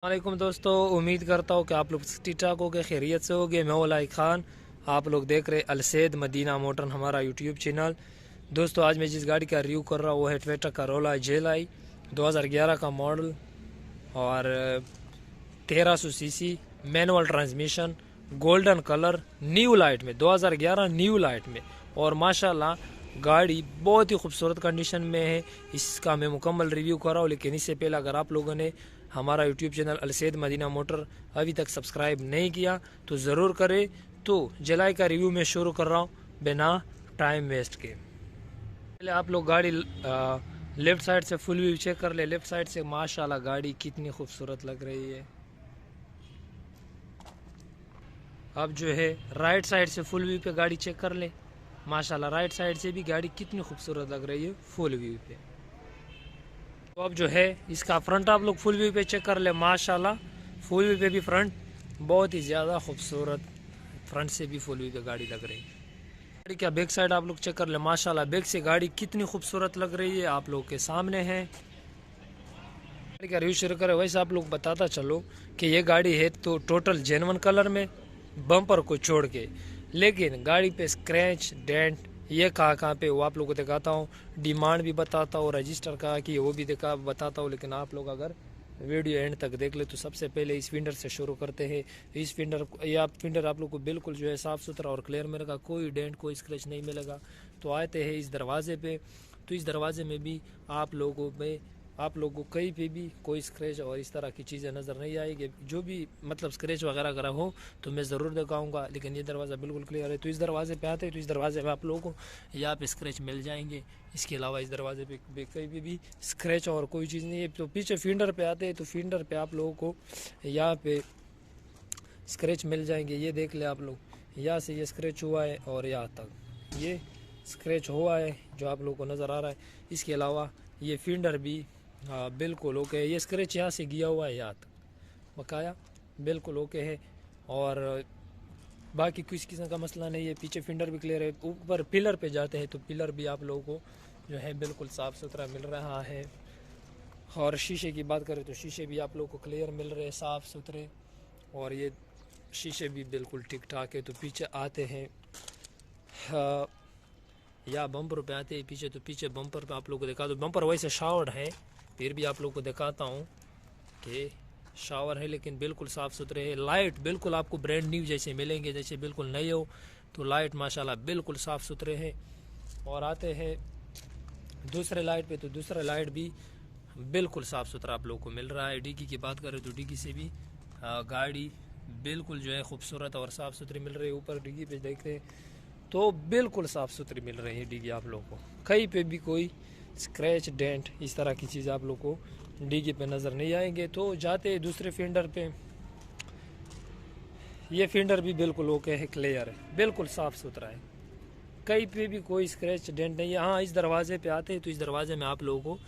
वालेकुम दोस्तों, उम्मीद करता हूँ कि आप लोग ठीक ठाक हो गए, खैरियत से हो गए। मैं ओलाई खान, आप लोग देख रहे अलसैद मदीना मोटर हमारा यूट्यूब चैनल। दोस्तों, आज मैं जिस गाड़ी का रिव्यू कर रहा हूँ वो है टोयोटा करोला जेलाई 2011 का मॉडल और 1300 CC manual transmission, golden colour, new light में, 2011 न्यू लाइट में। और माशाल्लाह गाड़ी बहुत ही खूबसूरत कंडीशन में है। इसका मैं मुकम्मल रिव्यू कर रहा हूँ, लेकिन इससे पहले अगर आप लोगों ने हमारा यूट्यूब चैनल अलसैद मदीना मोटर अभी तक सब्सक्राइब नहीं किया तो ज़रूर करें। तो जेलाई का रिव्यू मैं शुरू कर रहा हूँ बिना टाइम वेस्ट के। पहले आप लोग गाड़ी लेफ़्ट साइड से फुल व्यू चेक कर ले। लेफ़्ट साइड से माशाल्लाह गाड़ी कितनी खूबसूरत लग रही है। अब जो है राइट साइड से फुल व्यू पे गाड़ी चेक कर ले। माशाल्लाह राइट साइड से भी गाड़ी कितनी खूबसूरत लग रही है फुल व्यू पे। तो अब जो है इसका फ्रंट आप लोग फुल व्यू पे चेक कर ले। माशाल्लाह फुल व्यू पे भी फ्रंट बहुत ही ज़्यादा खूबसूरत, फ्रंट से भी फुल व्यू पे गाड़ी लग रही है। गाड़ी का बैक साइड आप लोग चेक कर ले। माशाल्लाह बैक से गाड़ी कितनी खूबसूरत लग रही है, आप लोग के सामने है। गाड़ी का रिव्यू शुरू करें वैसे आप लोग बताता चलो कि ये गाड़ी है तो टोटल जेनवन कलर में, बम्पर को छोड़ के। लेकिन गाड़ी पे स्क्रैच डेंट ये कहाँ कहाँ पे वो आप लोगों को दिखाता हूँ, डिमांड भी बताता हूँ, रजिस्टर का कि वो भी दिखा बताता हूँ। लेकिन आप लोग अगर वीडियो एंड तक देख ले तो सबसे पहले इस फिंडर से शुरू करते हैं। इस फिंडर या फिंडर आप लोग को बिल्कुल जो है साफ़ सुथरा और क्लियर मिलेगा, कोई डेंट कोई स्क्रैच नहीं मिलेगा। तो आते हैं इस दरवाजे पे, तो इस दरवाजे में भी आप लोगों को कहीं पे भी कोई स्क्रैच और इस तरह की चीज़ें नज़र नहीं आएगी। जो भी मतलब स्क्रैच वगैरह अगर हो तो मैं ज़रूर दिखाऊंगा, लेकिन ये दरवाज़ा बिल्कुल क्लियर है। तो इस दरवाजे पे आते हैं तो इस दरवाजे पे आप लोगों को यहाँ पे स्क्रैच मिल जाएंगे। इसके अलावा इस दरवाजे पे कहीं भी स्क्रैच और कोई चीज़ नहीं है। तो पीछे फिंडर पे आते हैं तो फिंडर पे आप लोगों को यहाँ पे स्क्रैच मिल जाएंगे। ये देख ले आप लोग, यहाँ से ये स्क्रैच हुआ है और यहाँ तक ये स्क्रैच हुआ है जो आप लोगों को नज़र आ रहा है। इसके अलावा ये फिंडर भी बिल्कुल ओके है। ये स्क्रैच यहाँ से गया हुआ है यहाँ तक बकाया बिल्कुल ओके है और बाकी किसी किस्म का मसला नहीं है। पीछे फिंडर भी क्लियर है। ऊपर पिलर पे जाते हैं तो पिलर भी आप लोगों को जो है बिल्कुल साफ़ सुथरा मिल रहा है। और शीशे की बात करें तो शीशे भी आप लोगों को क्लियर मिल रहे हैं, साफ़ सुथरे, और ये शीशे भी बिल्कुल ठीक ठाक है। तो पीछे आते हैं या बम्पर पे आते हैं पीछे, तो पीछे बम्पर पे आप लोगों को दिखा दो। बम्पर वैसे शावर्ड है, फिर भी आप लोगों को दिखाता हूँ कि शावर है लेकिन बिल्कुल साफ़ सुथरे है। लाइट बिल्कुल आपको ब्रांड न्यू जैसे मिलेंगे, जैसे बिल्कुल नए हो। तो लाइट माशाल्लाह बिल्कुल साफ़ सुथरे हैं। और आते हैं दूसरे लाइट पे, तो दूसरा लाइट भी बिल्कुल साफ़ सुथरा आप लोगों को मिल रहा है। डिग्गी की बात करें तो डिग्गी से भी गाड़ी बिल्कुल जो है खूबसूरत और साफ़ सुथरी मिल रही है। ऊपर डिग्गी पे देखते हैं तो बिल्कुल साफ़ सुथरी मिल रही है डिग्गी आप लोगों को, कहीं पे भी कोई स्क्रैच डेंट इस तरह की चीज़ आप लोग को डिग्गी पे नज़र नहीं आएंगे। तो जाते हैं दूसरे फिंडर पे। ये फिंडर भी बिल्कुल ओके है, क्लियर है, बिल्कुल साफ़ सुथरा है, कहीं पे भी कोई स्क्रैच डेंट नहीं है। हाँ, इस दरवाजे पे आते हैं तो इस दरवाजे में आप लोगों को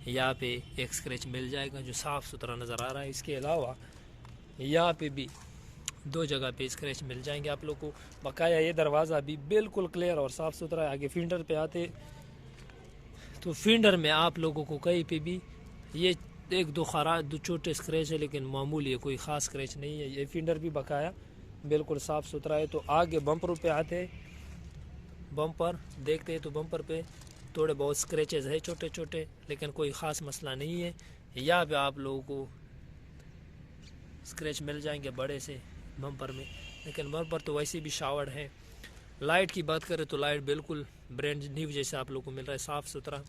यहाँ पे एक स्क्रैच मिल जाएगा जो साफ़ सुथरा नज़र आ रहा है। इसके अलावा यहाँ पे भी दो जगह पे स्क्रैच मिल जाएंगे आप लोग को बकाया। ये दरवाज़ा भी बिल्कुल क्लियर और साफ़ सुथरा है। आगे फिंडर पे आते तो फिंडर में आप लोगों को कहीं पे भी ये एक दो छोटे स्क्रैच है, लेकिन मामूली है, कोई ख़ास स्क्रैच नहीं है। ये फिंडर भी बकाया बिल्कुल साफ़ सुथरा है। तो आगे बम्पर पे आते, बम्पर देखते हैं तो बम्पर पे थोड़े बहुत स्क्रैचेस है छोटे छोटे, लेकिन कोई ख़ास मसला नहीं है। यहाँ पे आप लोगों को स्क्रैच मिल जाएंगे बड़े से बम्पर में, लेकिन बम्पर तो वैसे भी शावर्ड है। लाइट की बात करें तो लाइट बिल्कुल ब्रांड न्यू जैसे आप लोग को मिल रहा है, साफ़ सुथरा।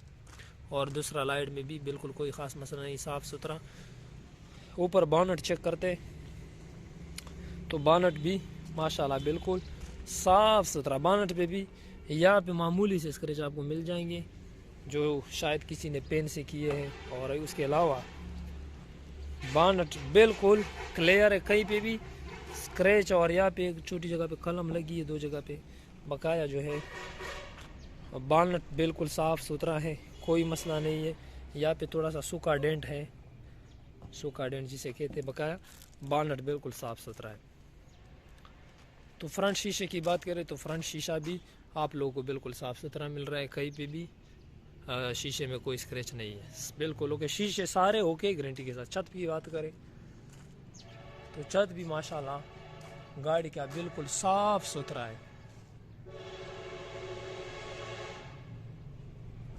और दूसरा लाइट में भी बिल्कुल कोई ख़ास मसला नहीं, साफ़ सुथरा। ऊपर बॉनेट चेक करते तो बॉनेट भी माशाल्लाह बिल्कुल साफ़ सुथरा। बॉनेट पे भी यहाँ पे मामूली से स्क्रैच आपको मिल जाएंगे जो शायद किसी ने पेन से किए हैं। और उसके अलावा बॉनेट बिल्कुल क्लियर है, कहीं पे भी स्क्रैच और यहाँ पे एक छोटी जगह पे कलम लगी है, दो जगह पे बकाया जो है बॉनेट बिल्कुल साफ़ सुथरा है, कोई मसला नहीं है। यहाँ पे थोड़ा सा सूखा डेंट है, सूखा डेंट जिसे कहते हैं बकाया। बॉनेट बिल्कुल साफ़ सुथरा है। तो फ्रंट शीशे की बात करें तो फ्रंट शीशा भी आप लोगों को बिल्कुल साफ़ सुथरा मिल रहा है, कहीं पे भी शीशे में कोई स्क्रैच नहीं है, बिल्कुल ओके। शीशे सारे ओके गारंटी के साथ। छत की बात करें तो छत भी माशाल्लाह गाड़ी का बिल्कुल साफ सुथरा है।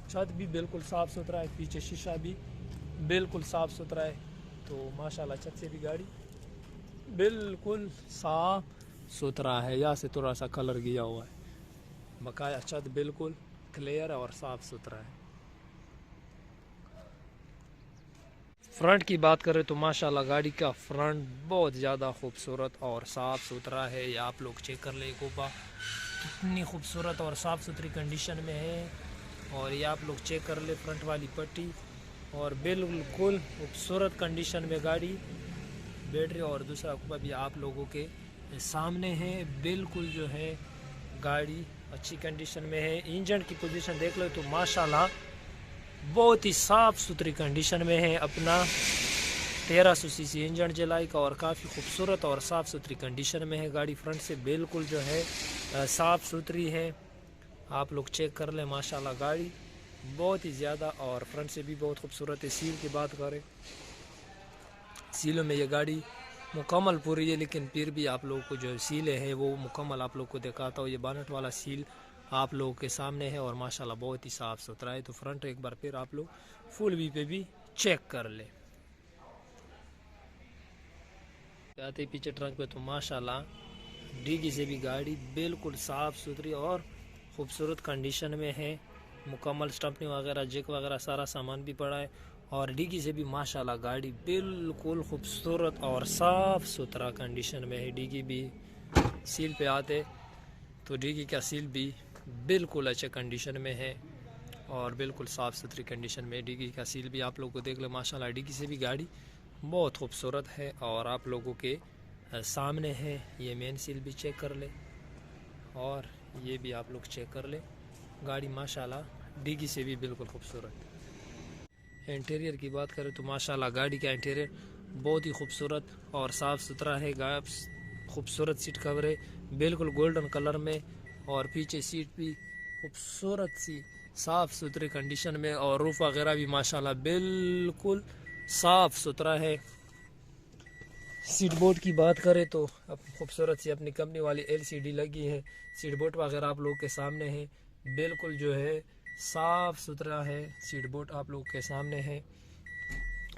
छत भी बिल्कुल साफ सुथरा है, पीछे शीशा भी बिल्कुल साफ सुथरा है। तो माशाल्लाह छत से भी गाड़ी बिल्कुल साफ सुथरा है। यहाँ से थोड़ा सा कलर गया हुआ है, बकाया छत बिल्कुल क्लियर और साफ सुथरा है। फ्रंट की बात करें तो माशाल्लाह गाड़ी का फ्रंट बहुत ज़्यादा खूबसूरत और साफ़ सुथरा है। ये आप लोग चेक कर ले कोपा कितनी खूबसूरत और साफ़ सुथरी कंडीशन में है। और ये आप लोग चेक कर ले फ्रंट वाली पट्टी, और बिल्कुल खूबसूरत कंडीशन में गाड़ी। बैटरी और दूसरा कोपा भी आप लोगों के सामने है। बिल्कुल जो है गाड़ी अच्छी कंडीशन में है। इंजन की पोजीशन देख लो तो माशाल्लाह बहुत ही साफ़ सुथरी कंडीशन में है। अपना 1300 सीसी इंजन जलाई का और काफ़ी खूबसूरत और साफ़ सुथरी कंडीशन में है गाड़ी। फ्रंट से बिल्कुल जो है साफ़ सुथरी है। आप लोग चेक कर लें माशाल्लाह गाड़ी बहुत ही ज़्यादा, और फ्रंट से भी बहुत खूबसूरत है। सील की बात करें, सीलों में ये गाड़ी मुकम्मल पूरी है, लेकिन फिर भी आप लोगों को जो सीलें हैं वो मुकम्मल आप लोग को दिखाता हूँ। ये बानट वाला सील आप लोगों के सामने है और माशाल्लाह बहुत ही साफ़ सुथरा है। तो फ्रंट एक बार फिर आप लोग फुल वी पे भी चेक कर ले। आते पीछे ट्रंक पे तो माशाल्लाह डिग्गी से भी गाड़ी बिल्कुल साफ़ सुथरी और ख़ूबसूरत कंडीशन में है। मुकम्मल स्टंपनी वगैरह जैक वगैरह सारा सामान भी पड़ा है, और डिग्गी से भी माशाल्लाह गाड़ी बिल्कुल खूबसूरत और साफ़ सुथरा कंडीशन में है। डिग्गी भी सील पे आते तो डिग्गी का सील भी बिल्कुल अच्छे कंडीशन में है और बिल्कुल साफ़ सुथरी कंडीशन में। डिग्गी का सील भी आप लोगों को देख लो माशाल्लाह डिग्गी से भी गाड़ी बहुत खूबसूरत है और आप लोगों के सामने है। ये मेन सील भी चेक कर ले, और ये भी आप लोग चेक कर ले। गाड़ी माशाल्लाह डिग्गी से भी बिल्कुल खूबसूरत। इंटीरियर की बात करें तो माशाल्लाह गाड़ी का इंटीरियर बहुत ही खूबसूरत और साफ़ सुथरा है। खूबसूरत सीट कवर है बिल्कुल गोल्डन कलर में, और पीछे सीट भी खूबसूरत सी साफ़ सुथरी कंडीशन में, और रूफ वगैरह भी माशाल्लाह बिल्कुल साफ़ सुथरा है। सीट बोर्ड की बात करें तो अब खूबसूरत सी अपनी कंपनी वाली LCD लगी है। सीट बोर्ड वगैरह आप लोग के सामने है, बिल्कुल जो है साफ़ सुथरा है। सीट बोर्ड आप लोग के सामने है।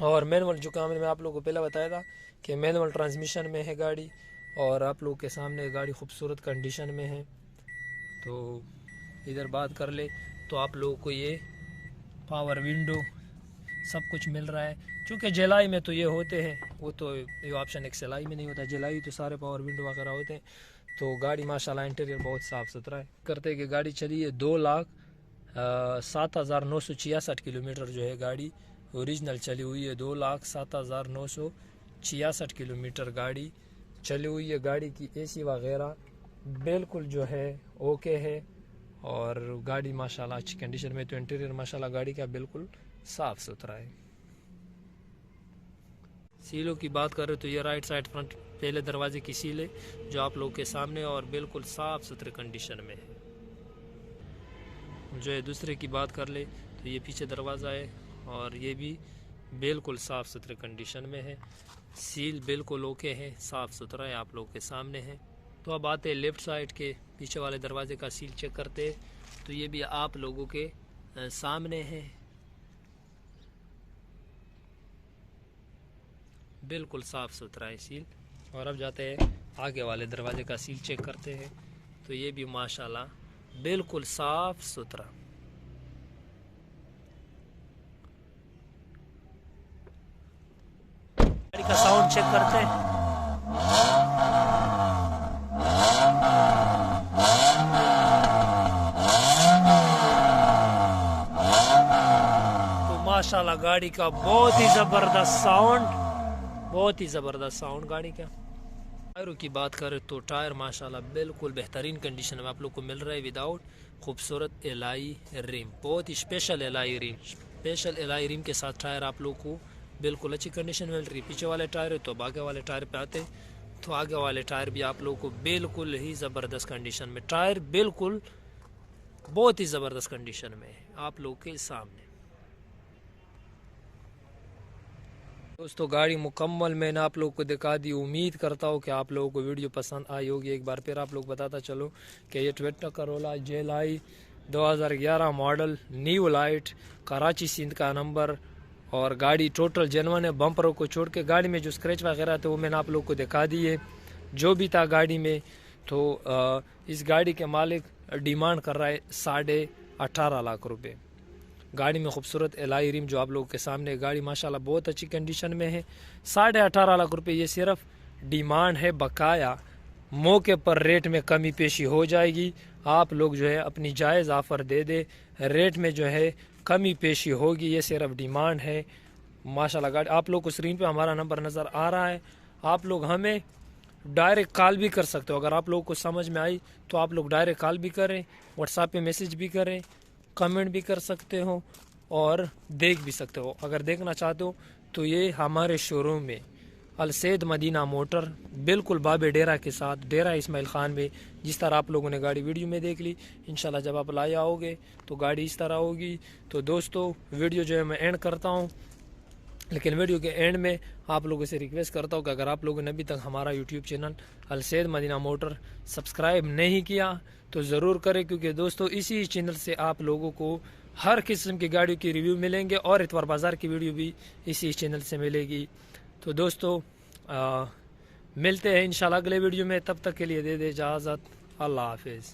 और मैनुअल जो काम मैं आप लोगों को पहले बताया था कि मैनुअल ट्रांसमिशन में है गाड़ी, और आप लोग के सामने गाड़ी खूबसूरत कंडीशन में है। तो इधर बात कर ले तो आप लोगों को ये पावर विंडो सब कुछ मिल रहा है। क्योंकि जलाई में तो ये होते हैं, वो तो ये ऑप्शन एक सिलाई में नहीं होता, जलाई तो सारे पावर विंडो वगैरह होते हैं। तो गाड़ी माशाल्लाह इंटीरियर बहुत साफ़ सुथरा है। करते कि गाड़ी चली है 2,07,966 किलोमीटर जो है गाड़ी ओरिजिनल चली हुई है। 2,07,966 किलोमीटर गाड़ी चली हुई है। गाड़ी की AC वगैरह बिल्कुल जो है ओके है, और गाड़ी माशाल्लाह अच्छी कंडीशन में। तो इंटीरियर माशाल्लाह गाड़ी का बिल्कुल साफ़ सुथरा है। सीलों की बात करें तो ये राइट साइड फ्रंट पहले दरवाजे की सील है जो आप लोग के सामने और बिल्कुल साफ़ सुथरे कंडीशन में है। जो है दूसरे की बात कर ले तो ये पीछे दरवाज़ा है और ये भी बिल्कुल साफ़ सुथरे कंडीशन में है। सील बिल्कुल ओके है, साफ़ सुथरा है, आप लोग के सामने है। तो अब आते हैं लेफ़्ट साइड के पीछे वाले दरवाजे का सील चेक करते हैं, तो ये भी आप लोगों के सामने है, बिल्कुल साफ़ सुथरा है सील। और अब जाते हैं आगे वाले दरवाजे का सील चेक करते हैं, तो ये भी माशाल्लाह बिल्कुल साफ़ सुथरा। गाड़ी का साउंड चेक करते हैं। तो माशाल्लाह गाड़ी का बहुत ही ज़बरदस्त साउंड, बहुत ही ज़बरदस्त साउंड गाड़ी का। टायरों की बात करें तो टायर माशाल्लाह बिल्कुल बेहतरीन कंडीशन में आप लोग को मिल रहा है, विदाउट खूबसूरत एलाई रिम, बहुत ही special alloy rim, special alloy rim के साथ टायर आप लोग को बिल्कुल अच्छी कंडीशन में मिल रही है। पीछे वाले टायर है तो अब आगे वाले टायर पे आते तो आगे वाले टायर भी आप लोग को बिल्कुल ही ज़बरदस्त कंडीशन में, टायर बिल्कुल बहुत ही ज़बरदस्त कंडीशन में है आप लोग के सामने। दोस्तों गाड़ी मुकम्मल मैंने आप लोग को दिखा दी। उम्मीद करता हूँ कि आप लोगों को वीडियो पसंद आई होगी। एक बार फिर आप लोग बताता चलो कि ये Toyota Corolla JLI 2011 model, new light, Karachi Sindh का नंबर, और गाड़ी टोटल जेन्युइन है। बम्परों को छोड़ के गाड़ी में जो स्क्रैच वगैरह थे वो मैंने आप लोग को दिखा दिए, जो भी था गाड़ी में। तो इस गाड़ी के मालिक डिमांड कर रहा है 18.5 लाख रुपए। गाड़ी में खूबसूरत एलॉय रिम जो आप लोगों के सामने, गाड़ी माशाल्लाह बहुत अच्छी कंडीशन में है। 18.5 लाख रुपए ये सिर्फ डिमांड है, बकाया मौके पर रेट में कमी पेशी हो जाएगी। आप लोग जो है अपनी जायज़ ऑफ़र दे दे, रेट में जो है कमी पेशी होगी। ये सिर्फ डिमांड है माशाल्लाह। गाड़ी आप लोग को स्क्रीन पे हमारा नंबर नज़र आ रहा है, आप लोग हमें डायरेक्ट कॉल भी कर सकते हो। अगर आप लोगों को समझ में आई तो आप लोग डायरेक्ट कॉल भी करें, व्हाट्सएप पे मैसेज भी करें, कमेंट भी कर सकते हो और देख भी सकते हो। अगर देखना चाहते हो तो ये हमारे शोरूम में अलसैद मदीना मोटर, बिल्कुल बाबे डेरा के साथ, डेरा इस्माइल ख़ान में, जिस तरह आप लोगों ने गाड़ी वीडियो में देख ली। इंशाल्लाह जब आप लाए आओगे तो गाड़ी इस तरह होगी। तो दोस्तों वीडियो जो है मैं एंड करता हूँ, लेकिन वीडियो के एंड में आप लोगों से रिक्वेस्ट करता हूँ कि अगर आप लोगों ने अभी तक हमारा यूट्यूब चैनल अलसैद मदीना मोटर सब्सक्राइब नहीं किया तो ज़रूर करें, क्योंकि दोस्तों इसी चैनल से आप लोगों को हर किस्म की गाड़ियों की रिव्यू मिलेंगे और इतवार बाज़ार की वीडियो भी इसी चैनल से मिलेगी। तो दोस्तों मिलते हैं इंशाल्लाह अगले वीडियो में, तब तक के लिए दे इजाज़त। अल्लाह हाफिज़।